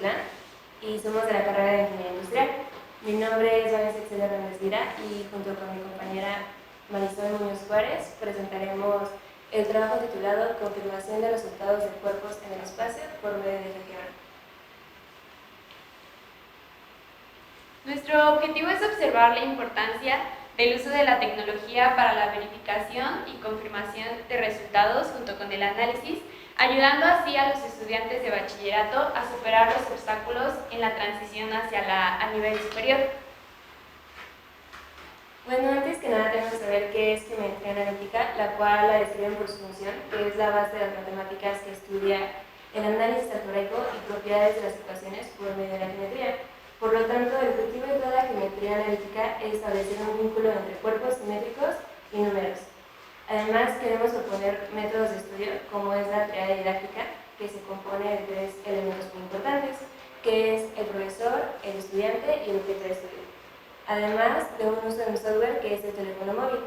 Cuautitlán y somos de la carrera de Ingeniería Industrial. Mi nombre es Vanessa Excel Hernández Vira y junto con mi compañera Marisol Muñoz Juárez presentaremos el trabajo titulado Confirmación de resultados de cuerpos en el espacio por medio de GeoGebra. Nuestro objetivo es observar la importancia del uso de la tecnología para la verificación y confirmación de resultados junto con el análisis, ayudando así a los estudiantes de bachillerato a superar los obstáculos en la transición al nivel superior. Bueno, antes que nada tenemos que saber qué es geometría analítica, la cual la describen por su función, que es la base de las matemáticas que estudia el análisis algebraico y propiedades de las ecuaciones por medio de la geometría. Por lo tanto, el objetivo de toda la geometría analítica es establecer un vínculo entre cuerpos simétricos y números. Además, queremos proponer métodos de estudio, como es la triada didáctica, que se compone de tres elementos muy importantes, que es el profesor, el estudiante y el objeto de estudio. Además de un uso de un software que es el teléfono móvil.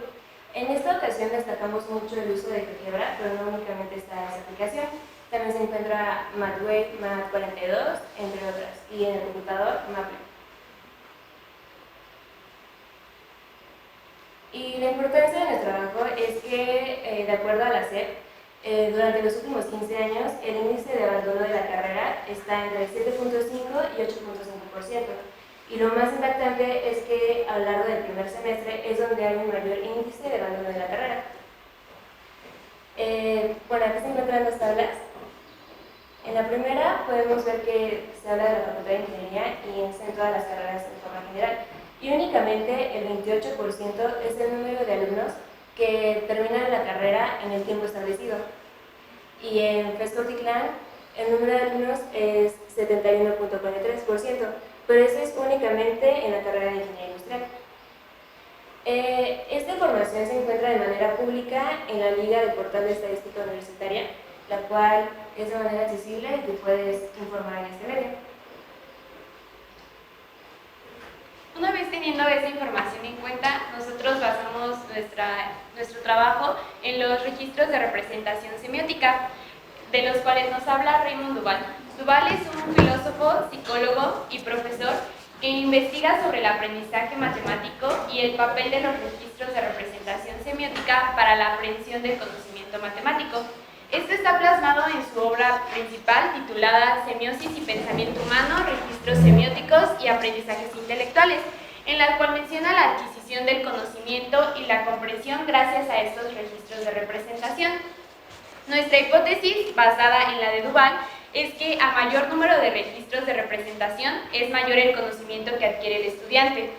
En esta ocasión destacamos mucho el uso de GeoGebra, pero no únicamente está esa aplicación. También se encuentra MathWave, Math42, entre otras, y en el computador Maple. Y la importancia de nuestro trabajo es que, de acuerdo a la SEP, durante los últimos 15 años, el índice de abandono de la carrera está entre 7.5 y 8.5%. Y lo más impactante es que a lo largo del primer semestre es donde hay un mayor índice de abandono de la carrera. Bueno, aquí se encuentran dos tablas. En la primera podemos ver que se habla de la Facultad de Ingeniería y en todas las carreras de forma general. Y únicamente el 28% es el número de alumnos que terminan la carrera en el tiempo establecido. Y en FES Cuautitlán el número de alumnos es 71.43%, pero eso es únicamente en la carrera de Ingeniería Industrial. Esta información se encuentra de manera pública en la Liga de Portal de Estadística Universitaria, la cual es de manera accesible y tú puedes informar en este medio. Una vez teniendo esa información en cuenta, nosotros basamos nuestro trabajo en los registros de representación semiótica, de los cuales nos habla Raymond Duval. Duval es un filósofo, psicólogo y profesor que investiga sobre el aprendizaje matemático y el papel de los registros de representación semiótica para la aprehensión del conocimiento matemático. Esto está plasmado en su obra principal titulada Semiosis y Pensamiento Humano, Registros Semióticos y Aprendizajes Intelectuales, en la cual menciona la adquisición del conocimiento y la comprensión gracias a estos registros de representación. Nuestra hipótesis, basada en la de Duval, es que a mayor número de registros de representación es mayor el conocimiento que adquiere el estudiante.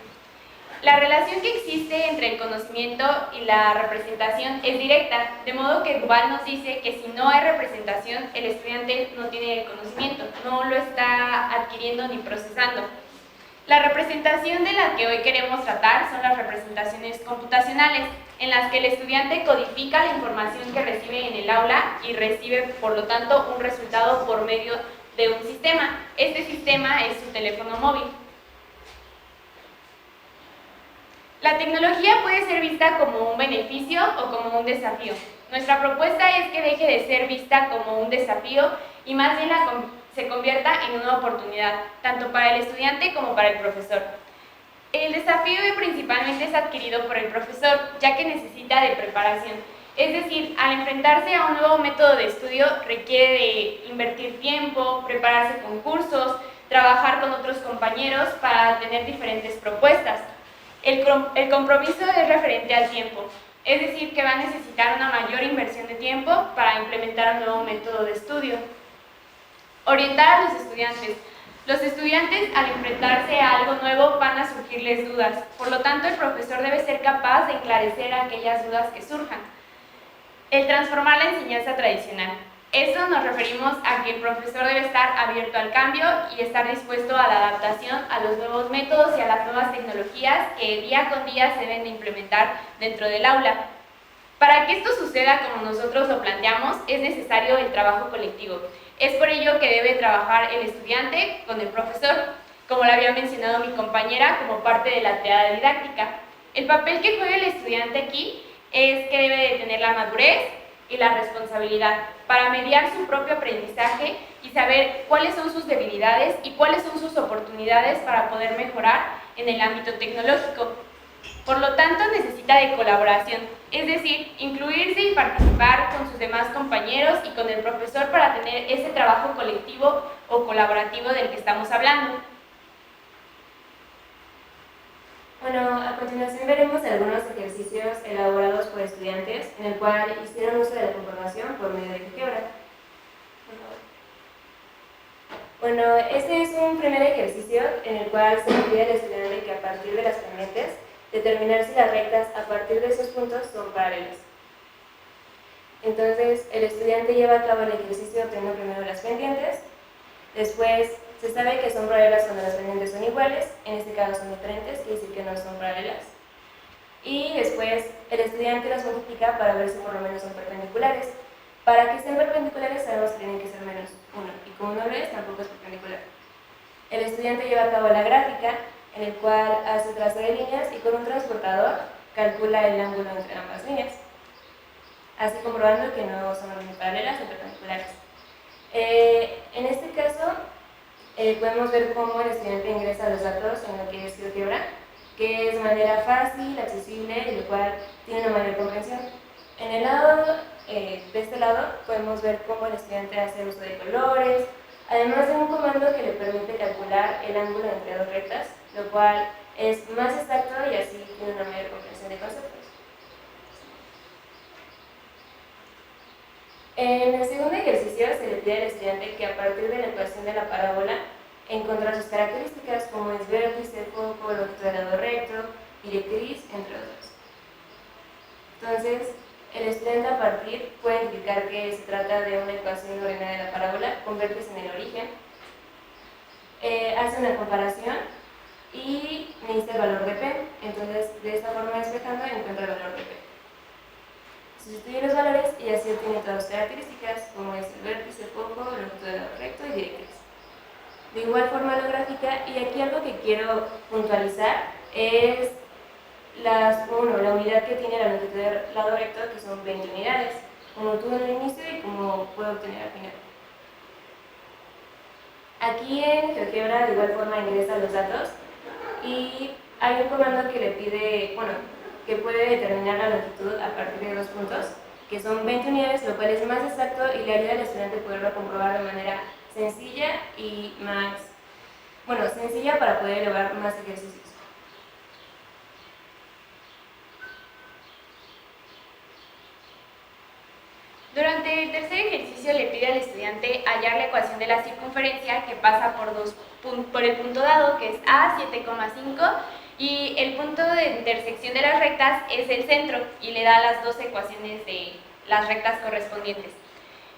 La relación que existe entre el conocimiento y la representación es directa, de modo que Duval nos dice que si no hay representación, el estudiante no tiene el conocimiento, no lo está adquiriendo ni procesando. La representación de la que hoy queremos tratar son las representaciones computacionales, en las que el estudiante codifica la información que recibe en el aula y recibe, por lo tanto, un resultado por medio de un sistema. Este sistema es su teléfono móvil. La tecnología puede ser vista como un beneficio o como un desafío. Nuestra propuesta es que deje de ser vista como un desafío y más bien se convierta en una oportunidad, tanto para el estudiante como para el profesor. El desafío principalmente es adquirido por el profesor, ya que necesita de preparación. Es decir, al enfrentarse a un nuevo método de estudio requiere de invertir tiempo, prepararse con cursos, trabajar con otros compañeros para tener diferentes propuestas. El compromiso es referente al tiempo, es decir, que va a necesitar una mayor inversión de tiempo para implementar un nuevo método de estudio. Orientar a los estudiantes. Los estudiantes, al enfrentarse a algo nuevo, van a surgirles dudas. Por lo tanto, el profesor debe ser capaz de esclarecer aquellas dudas que surjan. El transformar la enseñanza tradicional. Eso nos referimos a que el profesor debe estar abierto al cambio y estar dispuesto a la adaptación a los nuevos métodos y a las nuevas tecnologías que día con día se deben de implementar dentro del aula. Para que esto suceda como nosotros lo planteamos, es necesario el trabajo colectivo. Es por ello que debe trabajar el estudiante con el profesor, como lo había mencionado mi compañera, como parte de la triada didáctica. El papel que juega el estudiante aquí es que debe de tener la madurez y la responsabilidad para mediar su propio aprendizaje y y saber cuáles son sus debilidades y cuáles son sus oportunidades para poder mejorar en el ámbito tecnológico. Por lo tanto, necesita de colaboración, es decir, incluirse y participar con sus demás compañeros y con el profesor para tener ese trabajo colectivo o colaborativo del que estamos hablando. Bueno, a continuación veremos algunos ejercicios elaborados por estudiantes en el cual hicieron uso de la comprobación por medio de GeoGebra. Bueno, este es un primer ejercicio en el cual se pide al estudiante que a partir de las pendientes determinar si las rectas a partir de esos puntos son paralelas. Entonces, el estudiante lleva a cabo el ejercicio obteniendo primero las pendientes, después se sabe que son paralelas cuando las pendientes son iguales, en este caso son diferentes, quiere decir que no son paralelas. Y después el estudiante las multiplica para ver si por lo menos son perpendiculares. Para que sean perpendiculares sabemos que tienen que ser menos 1, y como no lo es, tampoco es perpendicular. El estudiante lleva a cabo la gráfica, en el cual hace trazo de líneas y con un transportador calcula el ángulo entre ambas líneas, así comprobando que no son ni paralelas ni perpendiculares. En este caso, podemos ver cómo el estudiante ingresa los datos en lo que es GeoGebra, que es de manera fácil, accesible y lo cual tiene una mayor comprensión. En el lado, de este lado, podemos ver cómo el estudiante hace uso de colores, además de un comando que le permite calcular el ángulo entre dos rectas, lo cual es más exacto y así tiene una mayor comprensión de conceptos. En el segundo ejercicio se le pide al estudiante que a partir de la ecuación de la parábola encontrar sus características como es vértice, foco, longitud del lado recto, directriz, entre otros. Entonces, el estudiante a partir puede indicar que se trata de una ecuación ordinaria de la parábola con vértice en el origen, hace una comparación y necesita el valor de P. Entonces, de esta forma despejando encuentra el valor de P. Sustituye los valores y así obtiene todas las características como es el vértice, foco, longitud del lado recto y directriz. De igual forma la gráfica, y aquí algo que quiero puntualizar es la unidad que tiene la longitud del lado recto, que son 20 unidades, como tuvo en el inicio y como puedo obtener al final. Aquí en GeoGebra de igual forma ingresa los datos y hay un comando que le pide, que puede determinar la longitud a partir de dos puntos, que son 20 unidades, lo cual es más exacto y le ayuda al estudiante a poderlo comprobar de manera sencilla y sencilla para poder elevar más ejercicios. Durante el tercer ejercicio le pide al estudiante hallar la ecuación de la circunferencia que pasa por el punto dado, que es A, 7,5, y el punto de intersección de las rectas es el centro y le da las dos ecuaciones de las rectas correspondientes.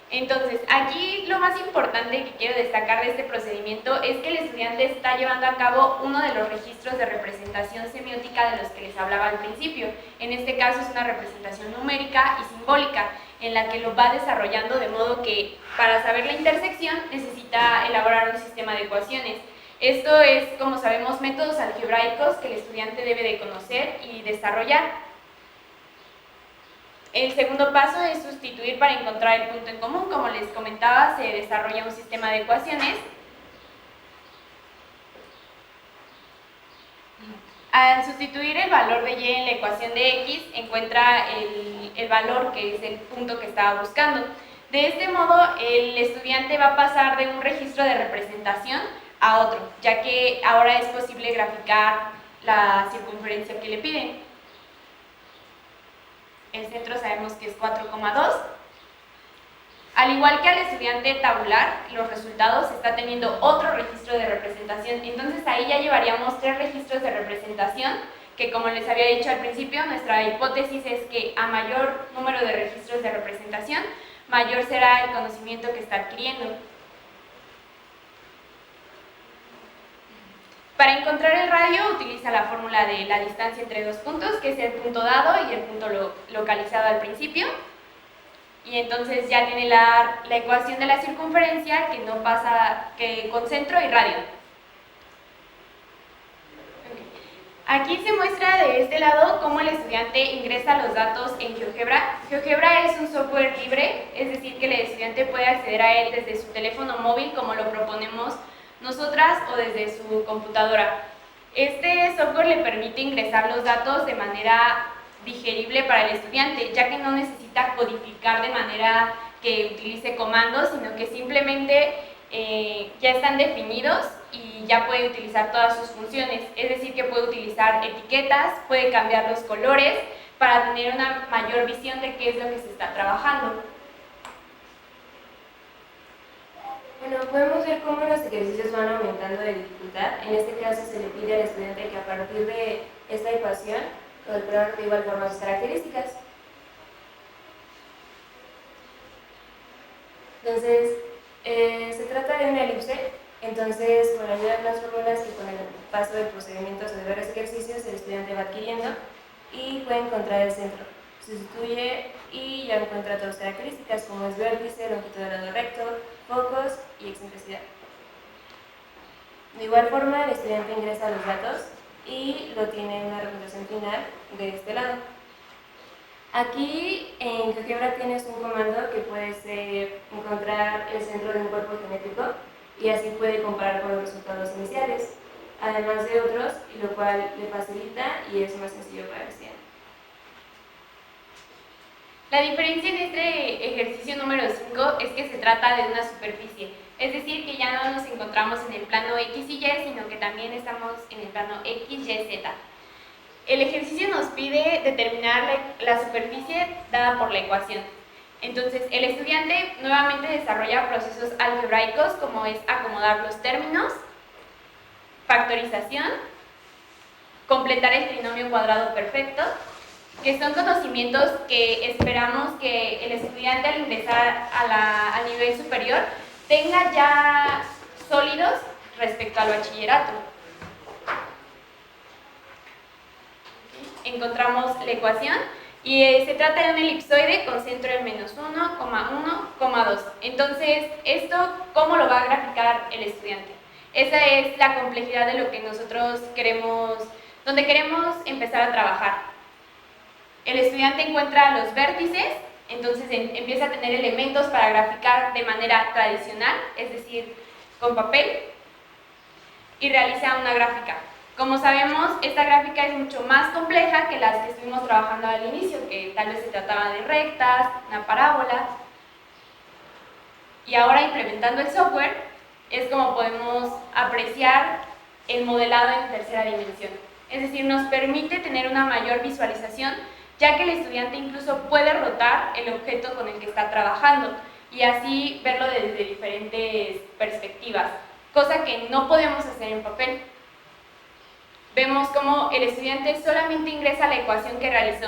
Entonces, aquí lo más importante que quiero destacar de este procedimiento es que el estudiante está llevando a cabo uno de los registros de representación semiótica de los que les hablaba al principio. En este caso es una representación numérica y simbólica, en la que lo va desarrollando de modo que para saber la intersección necesita elaborar un sistema de ecuaciones. Esto es, como sabemos, métodos algebraicos que el estudiante debe de conocer y desarrollar. El segundo paso es sustituir para encontrar el punto en común. Como les comentaba, se desarrolla un sistema de ecuaciones. Al sustituir el valor de y en la ecuación de x, encuentra el valor que es el punto que estaba buscando. De este modo, el estudiante va a pasar de un registro de representación a otro, ya que ahora es posible graficar la circunferencia que le piden. El centro sabemos que es 4,2. Al igual que al estudiante tabular los resultados, está teniendo otro registro de representación. Entonces ahí ya llevaríamos 3 registros de representación, que como les había dicho al principio, nuestra hipótesis es que a mayor número de registros de representación, mayor será el conocimiento que está adquiriendo. Para encontrar el radio utiliza la fórmula de la distancia entre dos puntos, que es el punto dado y el punto localizado al principio. Y entonces ya tiene la ecuación de la circunferencia que con centro y radio. Aquí se muestra de este lado cómo el estudiante ingresa los datos en GeoGebra. GeoGebra es un software libre, es decir, que el estudiante puede acceder a él desde su teléfono móvil, como lo proponemos nosotras, o desde su computadora. Este software le permite ingresar los datos de manera digerible para el estudiante, ya que no necesita codificar de manera que utilice comandos, sino que simplemente ya están definidos y ya puede utilizar todas sus funciones, es decir, que puede utilizar etiquetas, puede cambiar los colores para tener una mayor visión de qué es lo que se está trabajando. Bueno, podemos ver cómo los ejercicios van aumentando de dificultad. En este caso se le pide al estudiante que a partir de esta ecuación calcular de igual forma sus características. Entonces, se trata de una elipse. Entonces, con la ayuda de las fórmulas y con el paso del procedimiento de varios ejercicios, el estudiante va adquiriendo y puede encontrar el centro. Sustituye y ya encuentra todas las características, como es vértice, longitud de lado recto, focos y excentricidad. De igual forma, el estudiante ingresa los datos y lo tiene en una representación final de este lado. Aquí en GeoGebra tienes un comando que puede ser encontrar el centro de un cuerpo geométrico y así puede comparar con los resultados iniciales, además de otros, y lo cual le facilita y es más sencillo para el estudiante. La diferencia en este ejercicio número 5 es que se trata de una superficie, es decir, que ya no nos encontramos en el plano X y Y, sino que también estamos en el plano X, Y, Z. El ejercicio nos pide determinar la superficie dada por la ecuación. Entonces, el estudiante nuevamente desarrolla procesos algebraicos como es acomodar los términos, factorización, completar el trinomio cuadrado perfecto, que son conocimientos que esperamos que el estudiante al ingresar al nivel superior tenga ya sólidos respecto al bachillerato. Encontramos la ecuación y se trata de un elipsoide con centro en menos 1, 1, 2. Entonces, ¿esto cómo lo va a graficar el estudiante? Esa es la complejidad de lo que nosotros queremos, donde queremos empezar a trabajar. El estudiante encuentra los vértices, entonces empieza a tener elementos para graficar de manera tradicional, es decir, con papel, y realiza una gráfica. Como sabemos, esta gráfica es mucho más compleja que las que estuvimos trabajando al inicio, que tal vez se trataba de rectas, una parábola. Y ahora implementando el software, es como podemos apreciar el modelado en tercera dimensión. Es decir, nos permite tener una mayor visualización, ya que el estudiante incluso puede rotar el objeto con el que está trabajando y así verlo desde diferentes perspectivas, cosa que no podemos hacer en papel. Vemos cómo el estudiante solamente ingresa la ecuación que realizó,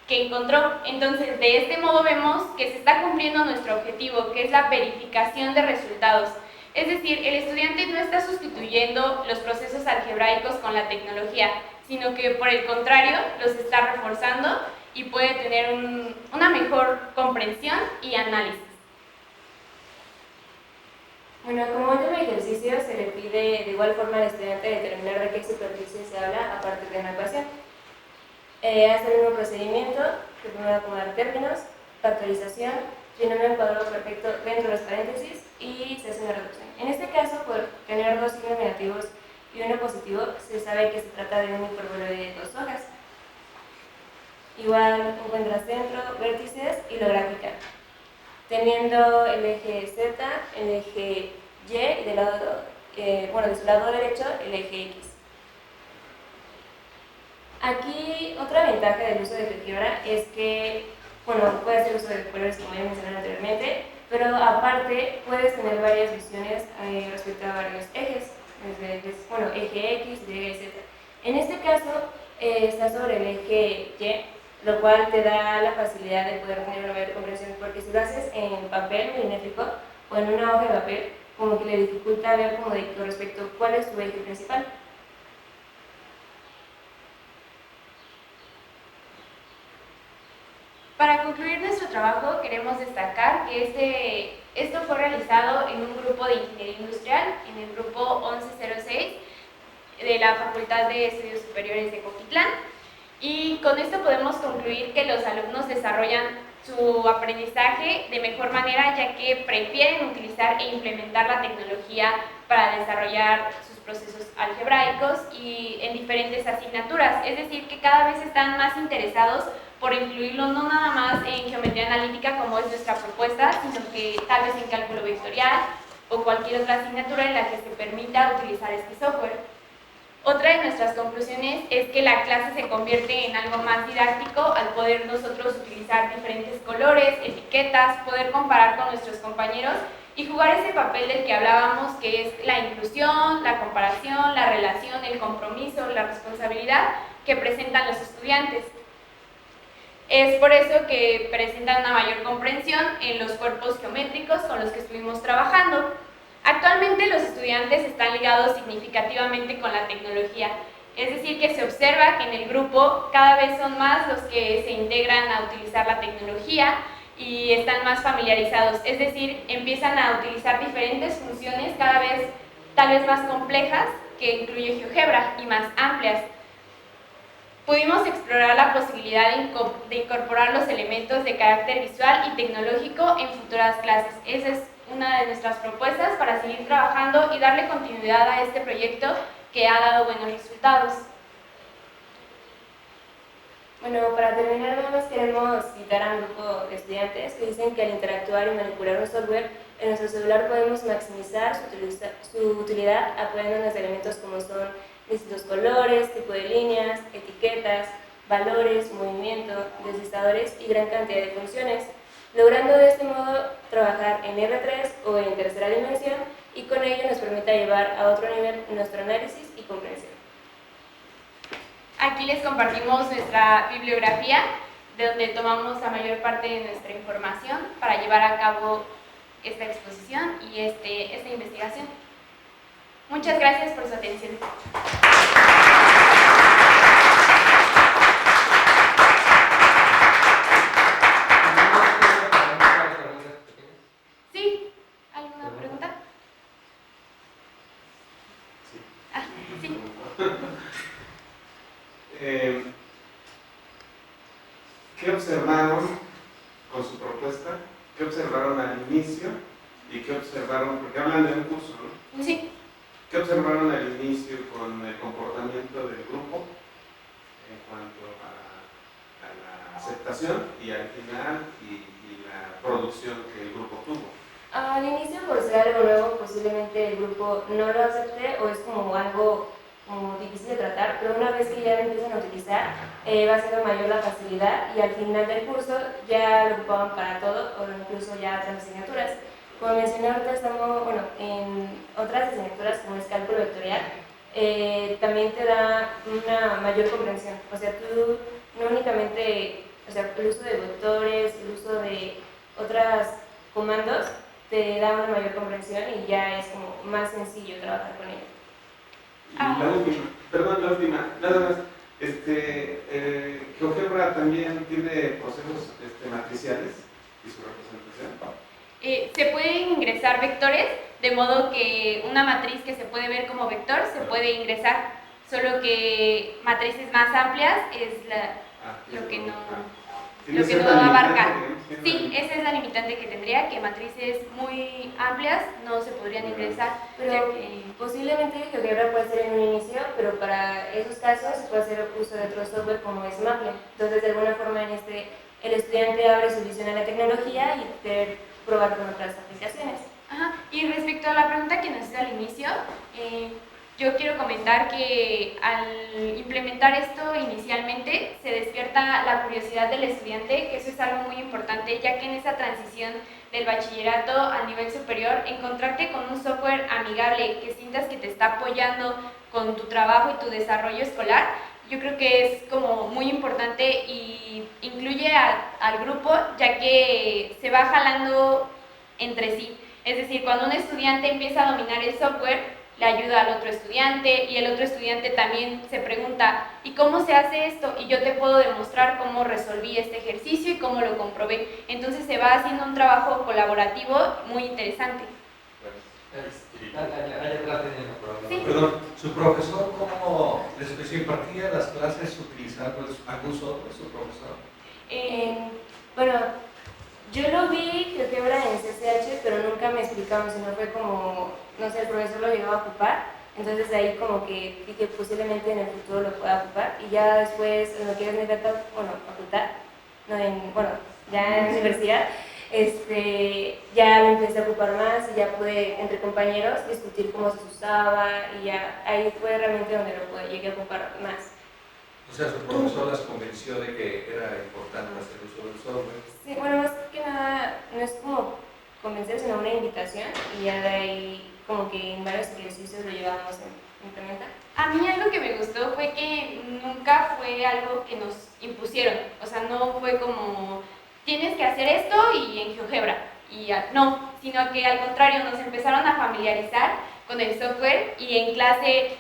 que encontró. Entonces, de este modo vemos que se está cumpliendo nuestro objetivo, que es la verificación de resultados. Es decir, el estudiante no está sustituyendo los procesos algebraicos con la tecnología, sino que por el contrario los está reforzando y puede tener una mejor comprensión y análisis. Bueno, como último ejercicio se le pide de igual forma al estudiante determinar de qué superficie se habla a partir de una ecuación. Hace el mismo procedimiento, que primero acomodar términos, factorización, trinomio cuadrado perfecto dentro de los paréntesis y se hace una reducción. En este caso, por tener dos signos negativos y uno positivo, se sabe que se trata de un hipérbole de dos hojas. Igual encuentra centro, vértices y lo grafica, teniendo el eje Z, el eje Y y del lado, de su lado derecho el eje X. Aquí otra ventaja del uso de GeoGebra es que, puede hacer uso de colores como ya mencioné anteriormente, pero aparte puedes tener varias visiones respecto a varios ejes, eje X, Y y Z. En este caso está sobre el eje Y, lo cual te da la facilidad de poder tener una mayor comprensión, porque si lo haces en papel milimétrico o en una hoja de papel, como que le dificulta ver con respecto a cuál es tu eje principal. Para concluir nuestro trabajo, queremos destacar que esto fue realizado en un grupo de ingeniería industrial, en el grupo 1106, de la Facultad de Estudios Superiores de Coquitlán. Y con esto podemos concluir que los alumnos desarrollan su aprendizaje de mejor manera, ya que prefieren utilizar e implementar la tecnología para desarrollar sus procesos algebraicos y en diferentes asignaturas. Es decir, que cada vez están más interesados por incluirlo no nada más en geometría analítica, como es nuestra propuesta, sino que tal vez en cálculo vectorial o cualquier otra asignatura en la que se permita utilizar este software. Otra de nuestras conclusiones es que la clase se convierte en algo más didáctico al poder nosotros utilizar diferentes colores, etiquetas, poder comparar con nuestros compañeros y jugar ese papel del que hablábamos, que es la inclusión, la comparación, la relación, el compromiso, la responsabilidad que presentan los estudiantes. Es por eso que presentan una mayor comprensión en los cuerpos geométricos con los que estuvimos trabajando. Actualmente los estudiantes están ligados significativamente con la tecnología, es decir, que se observa que en el grupo cada vez son más los que se integran a utilizar la tecnología y están más familiarizados, es decir, empiezan a utilizar diferentes funciones cada vez tal vez más complejas que incluye GeoGebra y más amplias. Pudimos explorar la posibilidad de incorporar los elementos de carácter visual y tecnológico en futuras clases. Esa es una de nuestras propuestas para seguir trabajando y darle continuidad a este proyecto que ha dado buenos resultados. Bueno, para terminar, nada más queremos citar a un grupo de estudiantes que dicen que al interactuar y manipular un software en nuestro celular podemos maximizar su utilidad apoyándonos de elementos como son distintos colores, tipo de líneas, etiquetas, valores, movimiento, deslizadores y gran cantidad de funciones, logrando de este modo trabajar en R3 o en tercera dimensión y con ello nos permite llevar a otro nivel nuestro análisis y comprensión. Aquí les compartimos nuestra bibliografía, de donde tomamos la mayor parte de nuestra información para llevar a cabo esta exposición y esta investigación. Muchas gracias por su atención. ¿Sí? ¿Alguna pregunta? Sí. Ah, sí. ¿Qué observaron con su propuesta? ¿Qué observaron al inicio? ¿Y qué observaron? Porque hablan de un curso, ¿no? Sí. ¿Qué observaron al inicio con el comportamiento del grupo en cuanto a la aceptación y al final y la producción que el grupo tuvo? Al inicio, por ser algo nuevo, posiblemente el grupo no lo acepte o es como algo difícil de tratar, pero una vez que ya lo empiezan a utilizar, va siendo mayor la facilidad y al final del curso ya lo ocupaban para todo o incluso ya otras asignaturas. Como mencioné ahorita, estamos en otras asignaturas como es cálculo vectorial, también te da una mayor comprensión. O sea, tú no únicamente, el uso de vectores, el uso de otros comandos, te da una mayor comprensión y ya es como más sencillo trabajar con ellos. La última, nada más. GeoGebra también tiene procesos matriciales y su representación. Se pueden ingresar vectores, de modo que una matriz que se puede ver como vector se puede ingresar, solo que matrices más amplias es lo que no abarca. Sí, esa es la limitante que tendría, que matrices muy amplias no se podrían ingresar. Pero posiblemente GeoGebra puede ser en un inicio, pero para esos casos se puede hacer uso de otro software como es Maple. Entonces, de alguna forma, el estudiante abre su visión a la tecnología y puede probar con otras aplicaciones. Ajá. Y respecto a la pregunta que nos hizo al inicio, yo quiero comentar que al implementar esto inicialmente se despierta la curiosidad del estudiante, que eso es algo muy importante, ya que en esa transición del bachillerato al nivel superior, encontrarte con un software amigable que sientas que te está apoyando con tu trabajo y tu desarrollo escolar, yo creo que es como muy importante y incluye al grupo, ya que se va jalando entre sí. Es decir, cuando un estudiante empieza a dominar el software, le ayuda al otro estudiante y el otro estudiante también se pregunta ¿y cómo se hace esto? Y yo te puedo demostrar cómo resolví este ejercicio y cómo lo comprobé. Entonces se va haciendo un trabajo colaborativo muy interesante. Perdón, ¿Su profesor cómo les impartía las clases utilizando algún software, su profesor? Bueno, yo lo vi, creo que era en CCH, pero nunca me explicaron, sino fue como, no sé, el profesor lo llegaba a ocupar, entonces ahí como que dije posiblemente en el futuro lo pueda ocupar, y ya después, en lo que es mi facultad, no bueno, ya en universidad, ya lo empecé a ocupar más y ya pude, entre compañeros, discutir cómo se usaba, y ya ahí fue realmente donde llegué a ocupar más. O sea, su profesor las convenció de que era importante hacer uso del software. Sí, bueno, más que nada, no es como convencer, sino una invitación, y ya de ahí como que en varios ejercicios lo llevamos a implementar. A mí algo que me gustó fue que nunca fue algo que nos impusieron, o sea, no fue como tienes que hacer esto y en GeoGebra, y no, sino que al contrario nos empezaron a familiarizar con el software y en clase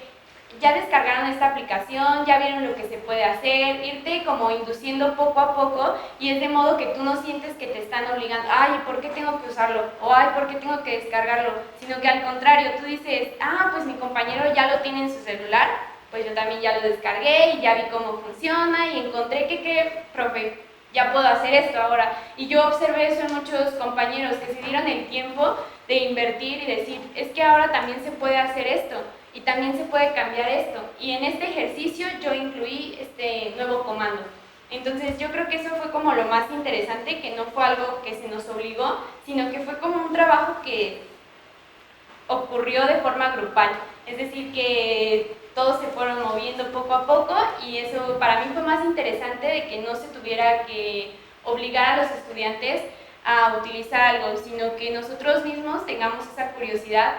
ya descargaron esta aplicación, ya vieron lo que se puede hacer, irte como induciendo poco a poco, y es de modo que tú no sientes que te están obligando, ay, ¿por qué tengo que usarlo? O ay, ¿por qué tengo que descargarlo? Sino que al contrario, tú dices, pues mi compañero ya lo tiene en su celular, pues yo también ya lo descargué y ya vi cómo funciona y encontré que profe, ya puedo hacer esto ahora. Y yo observé eso en muchos compañeros que se dieron el tiempo de invertir y decir, es que ahora también se puede hacer esto. Y también se puede cambiar esto. Y en este ejercicio yo incluí este nuevo comando. Entonces yo creo que eso fue como lo más interesante, que no fue algo que se nos obligó, sino que fue como un trabajo que ocurrió de forma grupal. Es decir, que todos se fueron moviendo poco a poco, y eso para mí fue más interesante, de que no se tuviera que obligar a los estudiantes a utilizar algo, sino que nosotros mismos tengamos esa curiosidad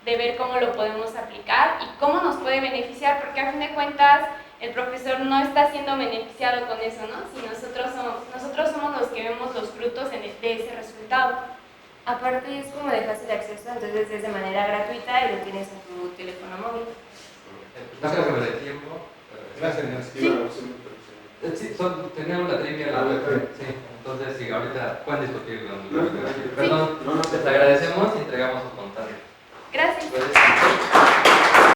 de ver cómo lo podemos aplicar y cómo nos puede beneficiar, porque a fin de cuentas el profesor no está siendo beneficiado con eso, ¿no? Si nosotros somos los que vemos los frutos de ese resultado. Aparte es como de fácil acceso, entonces es de manera gratuita y lo tienes en tu teléfono móvil. Gracias por el tiempo. Gracias. Sí, teníamos la trivia. Sí, entonces sí, ahorita pueden discutirlo. No, Perdón, les agradecemos y entregamos un